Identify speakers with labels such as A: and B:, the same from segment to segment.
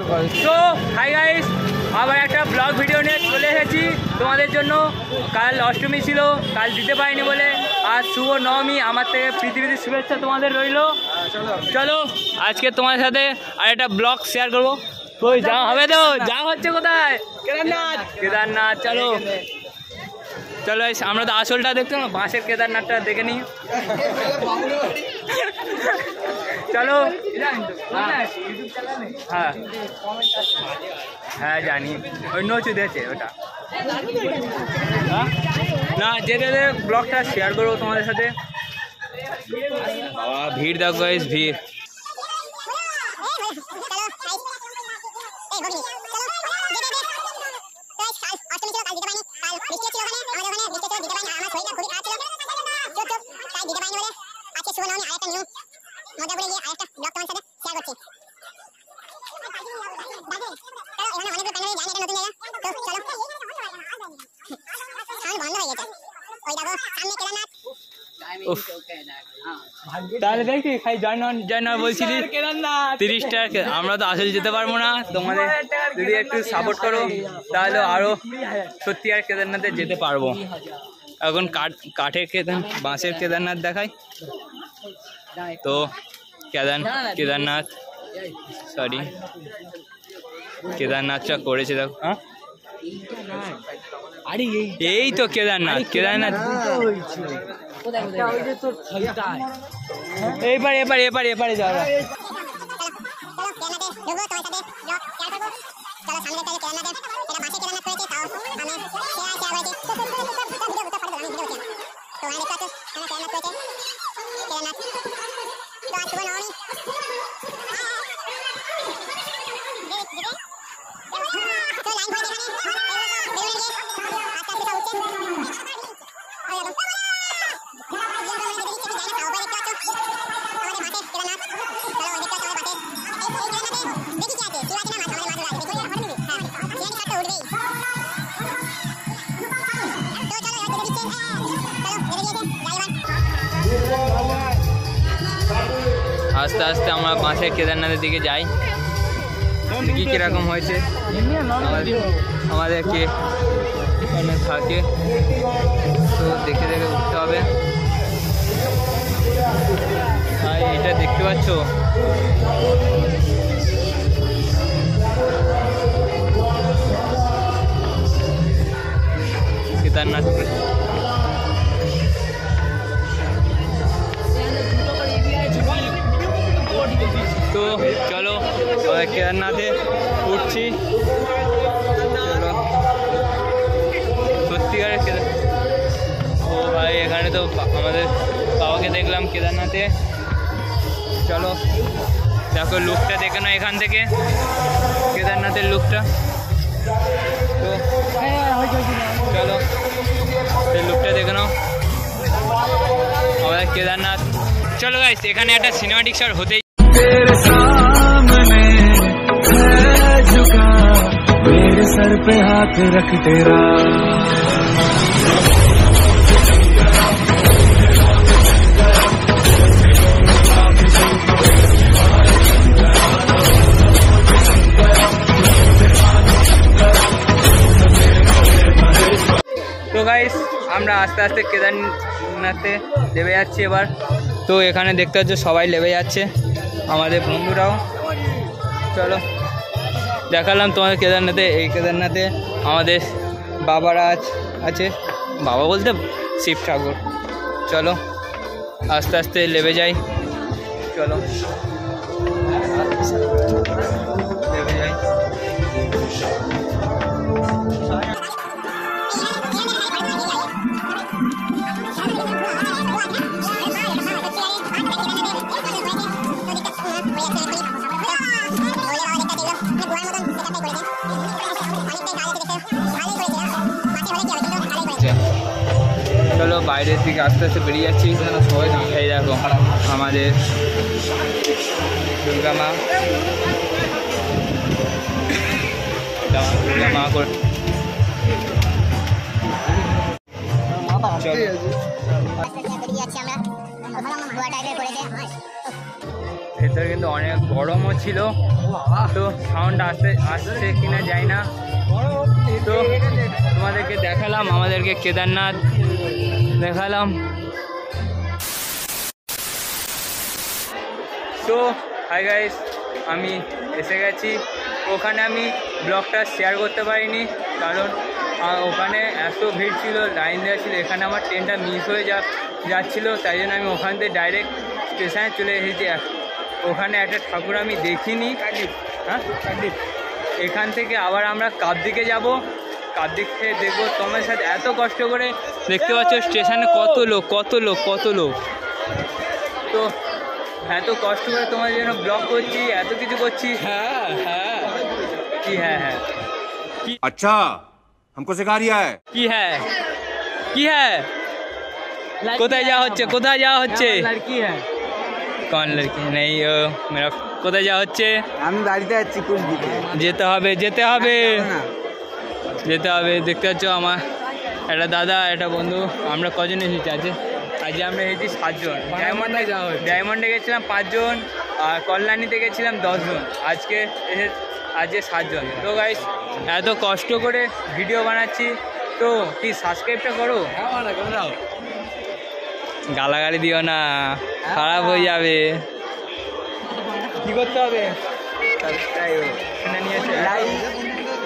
A: তো hi guys, আবার একটা ব্লগ ভিডিও নিয়ে চলে এসেছি তোমাদের জন্য। কাল অষ্টমী ছিল, কাল দিতে পারিনি বলে আজ শুভ নবমী। আমার থেকে পৃথিবীর শুভেচ্ছা তোমাদের রইল। চলো আজকে তোমাদের সাথে আর একটা ব্লগ শেয়ার করবো। কই যা হবে তো, যা হচ্ছে কোথায়? কেদারনাথ। কেদারনাথ চলো চলো, আমরা তো আসলটা দেখতে না, বাঁশের কেদারনাথটা দেখে নিই। চলো। হ্যাঁ হ্যাঁ জানি, ওই নচু দিয়েছে ওটা। না যেতে ব্লগটা শেয়ার করবো তোমাদের সাথে। বাবা ভিড় দেখো গাইস, ভিড়। তাহলে দেখি খাই জয় নয় বলছিলি 30 টাকা। আমরা তো আসলে যেতে পারবো না, তোমাদের যদি একটু সাপোর্ট করো তাহলে আরো সত্যি আর কেদারনাথে যেতে পারবো। এখন কাঠের বাঁশের কেদারনাথ দেখাই তো। কেদারনাথটা করেছে দেখো। হ্যাঁ এই তো কেদারনাথ এপারে যাওয়া। আস্তে আস্তে আমরা বাঁশের কেদারনাথের দিকে যাই। কি কিরকম হয়েছে আমাদেরকে এখানে থাকে তো দেখে উঠতে হবে। ভাই এটা দেখতে পাচ্ছ, কেদারনাথ। তো চলো কেদারনাথে উঠছি। চলো সত্যিকারের ও ভাই, এখানে তো আমাদের বাবাকে দেখলাম কেদারনাথে। চলো দেখো লুকটা দেখে নাও এখান থেকে, কেদারনাথের লুকটা। তো চলো সেই লুকটা দেখে নাও আমাদের কেদারনাথ। চলো গাইস, এখানে একটা সিনেমাটিক শট হতেই।
B: तेरे सामने है झुका, मेरे सर पे हाथ रख तेरा।
A: তো গাইস আমরা আস্তে আস্তে কেদারনাথে নেমে যাচ্ছি এবার। তো এখানে দেখতে পাচ্ছ সবাই নেমে যাচ্ছে, আমাদের বন্ধুরাও। চলো দেখালাম তোমাদের কেদারনাথে। এই কেদারনাথে আমাদের বাবারা আছে, বাবা বলতে শিব ঠাকুর। চলো আস্তে আস্তে নেমে যাই। চলো নেমে যাই। চলো বাইরের দিকে আস্তে আস্তে বেরিয়ে যাচ্ছি। এই দেখো আমাদের দুর্গা মা করে। ভেতরে কিন্তু অনেক গরমও ছিল, তো সাউন্ড আসছে কিনা যায় না। তো তোমাদেরকে দেখালাম, আমাদেরকে কেদারনাথ দেখালাম। তো হাই গাইস, আমি এসে গেছি। ওখানে আমি ব্লগটা শেয়ার করতে পারিনি, কারণ ওখানে এত ভিড় ছিল, লাইন দেওয়া ছিল। এখানে আমার ট্রেনটা মিস হয়ে যাচ্ছিলো, তাই জন্য আমি ওখান থেকে ডাইরেক্ট স্টেশনে চলে এসেছি। ওখানে একটা ঠাকুর আমি দেখিনি। হ্যাঁ, এখান থেকে আবার আমরা কাকদ্বীপে যাব। কাকদ্বীপ থেকে দেখবো তোমার সাথে। এত কষ্ট করে দেখতে পাচ্ছ স্টেশনে কত লোক। তো এত কষ্ট করে তোমার জন্য ব্লগ করছি, এত কিছু করছি। হ্যাঁ
C: अच्छा हमको सिखा रिया है
A: কি হ্যাঁ কোথায় যাওয়া হচ্ছে
D: लड़की है।
A: কোন লড়কি নেই মেরা। কোথায় যাওয়া হচ্ছে?
D: আমি বাড়িতে আছি, কুলদ্বীপে
A: যেতে হবে। দেখতে পাচ্ছ আমার একটা দাদা, একটা বন্ধু, আমরা কজন এসেছি আজকে আমরা এসেছি 7 জন। ডায়মন্ডে গেছিলাম 5 জন, আর কল্যাণীতে গেছিলাম 10 জন। আজকে 7 জন। তো গাইস, এত কষ্ট করে ভিডিও বানাচ্ছি, তো কি সাবস্ক্রাইবটা করো। গালাগালি দিও না, খারাপ হয়ে যাবে। কি করতে হবে?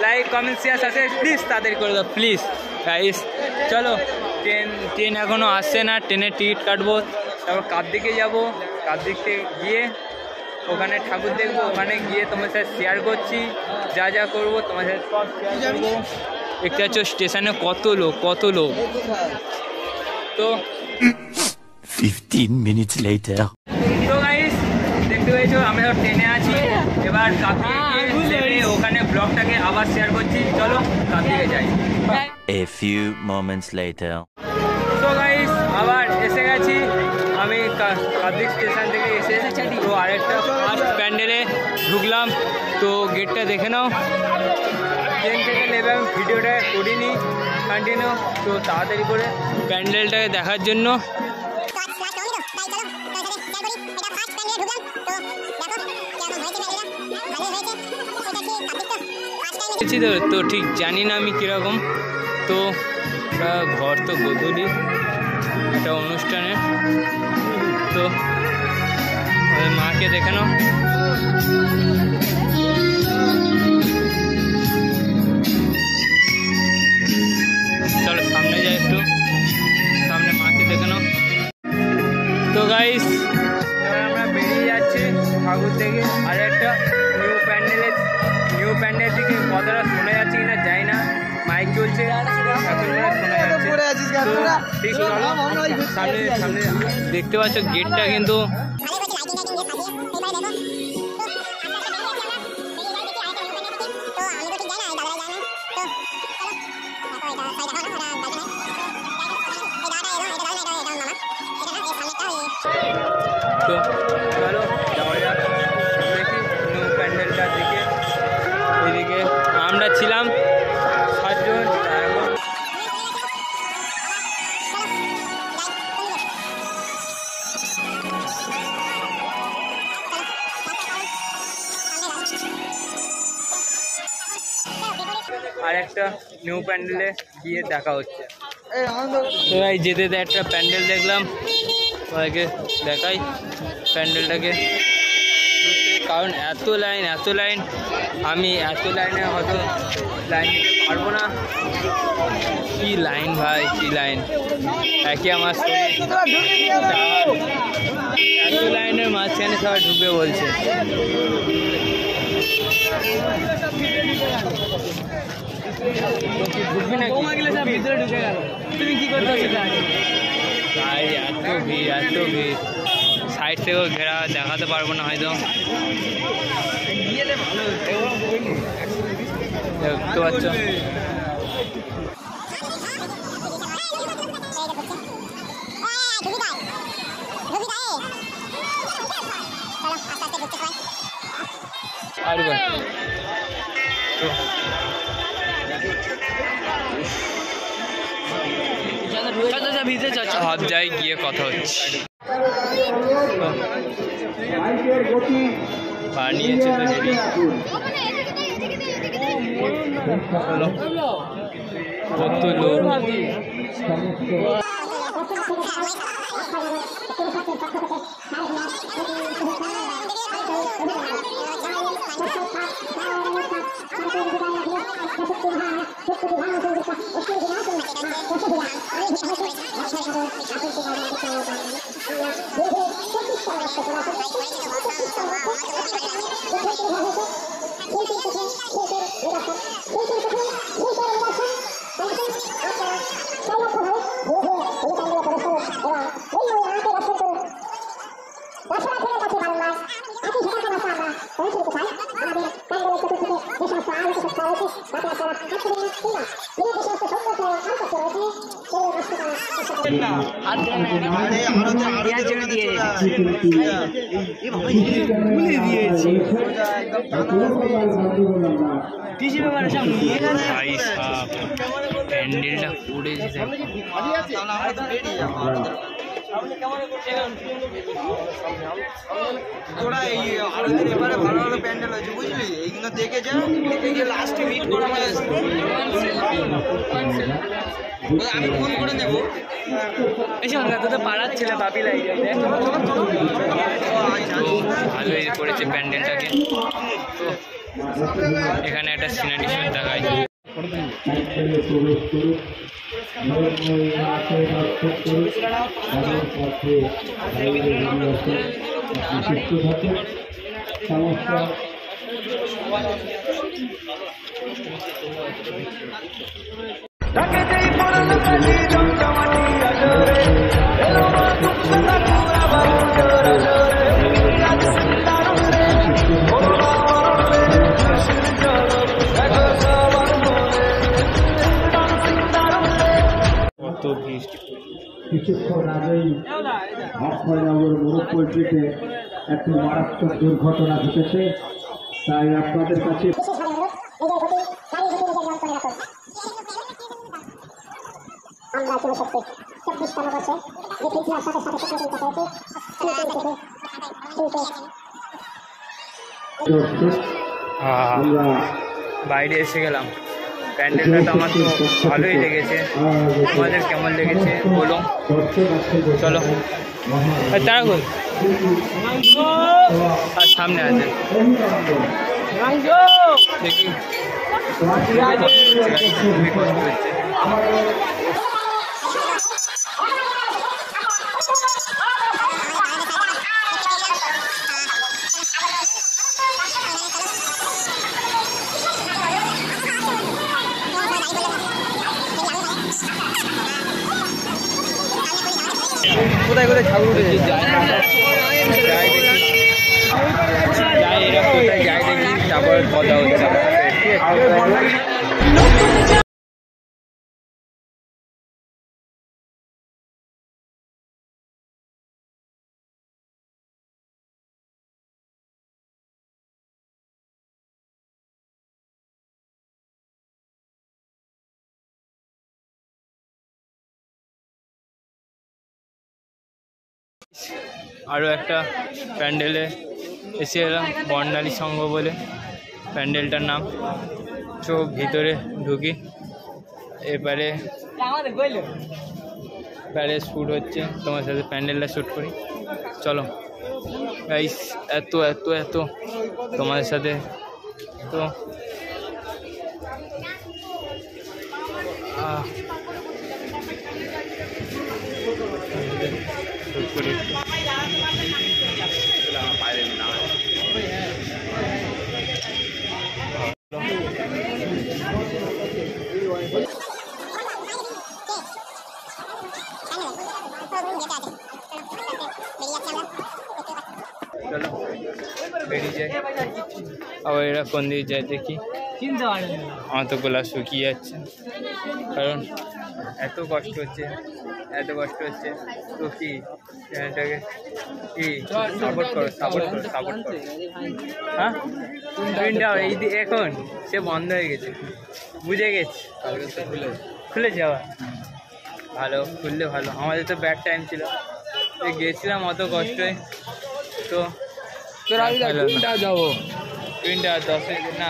A: লাইক কমেন্ট শেয়ার আছে, প্লিজ তাড়াতাড়ি করে দাও প্লিজ গাইস। চলো, ট্রেন এখনও আসছে না, ট্রেনের টিকিট কাটবো, তারপর কাকদ্বীপে যাবো। কাকদ্বীপে গিয়ে ওখানে ঠাকুর দেখবো, ওখানে গিয়ে তোমার সাথে শেয়ার করছি, যা করবো তোমার সাথে সব শেয়ার করবো। দেখতে পাচ্ছ স্টেশনে কত লোক। তো
E: 15 minutes later.
A: তো গাইস, দেখতে পেয়েছো আমরা ট্রেনে আছি। এবার কাকদ্বীপে ওখানে ব্লগটাকে আবার শেয়ার করছি। চলো কাকদ্বীপে যাই।
E: A few moments later.
A: তো গাইস, আবার এসে গেছি আমি কাকদ্বীপ স্টেশন থেকে এসে। তো আরেকটা ফার্স্ট প্যান্ডেলে ঢুকলাম। তো গেটটা দেখে নাও। ট্রেন থেকে নেবে, আমি ভিডিওটা করিনি কন্টিনিউ। তো তাড়াতাড়ি করে প্যান্ডেলটাকে দেখার জন্য তো ঠিক জানি না আমি কীরকম। তো ঘর তো গোধূলি একটা অনুষ্ঠানে। তো মাকে দেখে নাও। চলো সামনে যাই, একটু সামনে মাকে দেখে নাও। তো গাইস, এবার আমরা বেরিয়ে যাচ্ছি ঠাকুর থেকে। আর একটা নিউ প্যান্ডেলের দিকে কথাটা শোনা যাচ্ছে কিনা জানি না, মাইক চলছে এখন শোনা যাচ্ছে। তো ঠিক সামনে দেখতে পাচ্ছ গেটটা কিন্তু তো চলো যাওয়া যাক, দেখি নিউ প্যান্ডেলটার দিকে। এদিকে আমরা ছিলাম 7 জন। আর একটা নিউ প্যান্ডেলে গিয়ে দেখা হচ্ছে। তো ভাই যেতে একটা প্যান্ডেল দেখলাম, সবাইকে দেখাই প্যান্ডেলটাকে। কারণ এত লাইন, আমি এত লাইনে হয়তো লাইন দিতে পারবো না। কি লাইন ভাই, কি লাইন! একে আমার এত লাইনের মাঝখানে সবাই ঢুকবে বলছে। ঢুকবি না, ভিতরে ঢুকে গেল। তুমি কি করতে ভাই? এত ভিড়, সাইড থেকেও ঘেরা, দেখাতে পারবো না হয়তো। দেখতে পাচ্ছ সব যাই গিয়ে কথা হচ্ছে। বানিয়েছে তো হেভি। কত লোক প্যান্ডেলটা পড়েছে।
D: তোরা এই আরতির এবারে ভালো ভালো প্যান্ডেল হয়েছে বুঝলি, এইগুলো দেখে যা, দেখে গিয়ে লাস্টে মিট করা হয়। আমি ফোন করে নেবো।
A: এই সঙ্গে তো পাড়ার ছেলে বাপি লাই ভালোই করেছে প্যান্ডেলটাকে। তো এখানে একটা সিনারি শট দেখায়। কত ভিড়।
F: কিছুক্ষণ আগেই অক্ষয়নগর মোড়ক পোল্ট্রিতে একটি মারাত্মক দুর্ঘটনা ঘটেছে, তাই আপনাদের কাছে আমরা
A: বাইরে এসে গেলাম। প্যান্ডেলটা তো আমার তো ভালোই লেগেছে, তোমাদের কেমন লেগেছে বলো। চলো তারা কই আর সামনে আছে দেখি খুবই কষ্ট হচ্ছে। কোথায় কোথায় ঠাকুর উঠেছে যাই এরা কোথায় যাই দেখি, তারপর কথা হচ্ছে। আরও একটা প্যান্ডেলে এসে এলাম, বর্ণালী সংঘ বলে প্যান্ডেলটার নাম। তো ভিতরে ঢুকি, এবারে শ্যুট হচ্ছে, তোমার সাথে প্যান্ডেলটা শ্যুট করি। চলো গাইস, এত এত এত তোমাদের সাথে তো শ্যুট করি। চলো বেরিয়ে যায়। আবার এরা কোন দিকে যায় দেখি, আমার তো গলা শুকিয়ে যাচ্ছে, কারণ এত কষ্ট হচ্ছে এত কষ্ট হচ্ছে। তো কি চ্যানেলটাকে কি সাপোর্ট করো সাপোর্ট করো সাপোর্ট করো। হ্যাঁ টুইনটাও এই এখন সে বন্ধ হয়ে গেছে, বুঝে গেছি, খুলেছে আবার। ভালো খুললে ভালো, আমাদের তো ব্যাড টাইম ছিল। গেছিলাম অত কষ্টে, তো
G: যাবো
A: টুইনটা 10 মিনিট না।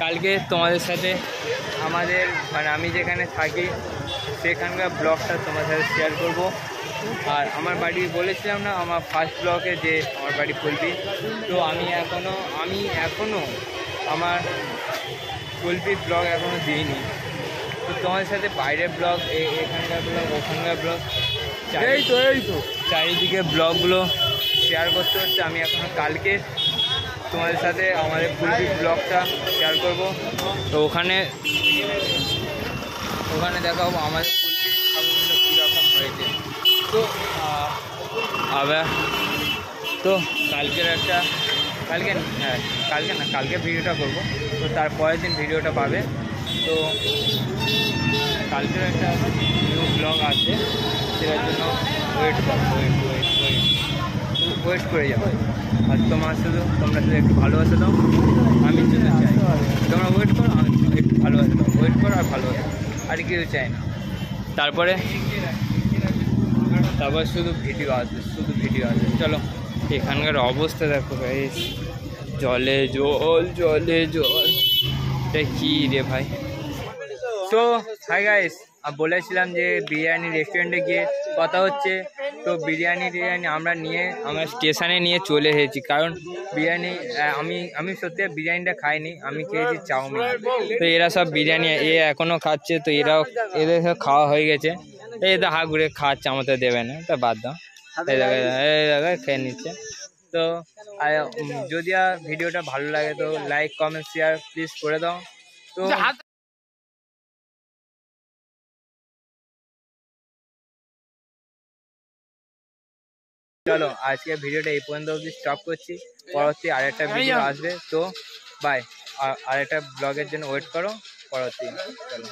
A: কালকে তোমাদের সাথে আমাদের মানে আমি যেখানে থাকি সেখানকার ব্লগটা তোমাদের সাথে শেয়ার করব। আর আমার বাড়ি বলেছিলাম না আমার ফার্স্ট ব্লগে যে আমার বাড়ি কুলপি, তো আমি এখনও আমার কুলপির ব্লগ এখনও দিইনি। তো তোমাদের সাথে বাইরের ব্লগ, এখানকার ব্লগ, ওখানকার ব্লগ,
G: এই তো
A: চারিদিকে ব্লগগুলো শেয়ার করতে হচ্ছে। আমি এখনও কালকে তোমাদের সাথে আমাদের কুলপির ব্লগটা শেয়ার করব। তো ওখানে দেখাবো আমাদের কুলপির খাবারগুলো কীরকম হয়েছে। তো আবার তো কালকে ভিডিওটা করব, তো তারপরের দিন ভিডিওটা পাবে। তো কালকের একটা নিউ ব্লগ আছে, সেটার জন্য ওয়েট করে যাবো। আর তোমরা শুধু একটু ভালোবাসা দাও, আমি শুধু চাই তোমরা ওয়েট করো, আমি একটু ভালোবাসা দাও, ওয়েট করো আর ভালোবাসা, আর কিছু চাই না। তারপরে শুধু ভিডিও আসবে, চলো। এখানকার অবস্থা দেখো ভাই, জলে জল এটা কি রে ভাই। তো হাই গাইস, বলেছিলাম যে বিরিয়ানি রেস্টুরেন্টে গিয়ে কথা হচ্ছে। তো বিরিয়ানি আমরা স্টেশনে নিয়ে চলে এসেছি, কারণ বিরিয়ানি আমি সত্যি বিরিয়ানিটা খাইনি, আমি খেয়েছি চাউমিন। তো এরা সব বিরিয়ানি এখনও খাচ্ছে, তো এদের সব খাওয়া হয়ে গেছে। এদের হাত ঘুরে খাচ্ছে, আমাদের দেবে না, তা বাদ দাও, এই জায়গায় খেয়ে নিচ্ছে। তো যদি ভিডিওটা ভালো লাগে তো লাইক কমেন্ট শেয়ার প্লিজ করে দাও। তো চলো আজকে ভিডিওটা এই পর্যন্ত অবধি স্টপ করছি। পরবর্তী আরেকটা ভিডিও আসবে, তো বাই। আরেকটা ব্লগের জন্য ওয়েট করো পরবর্তী। চলো।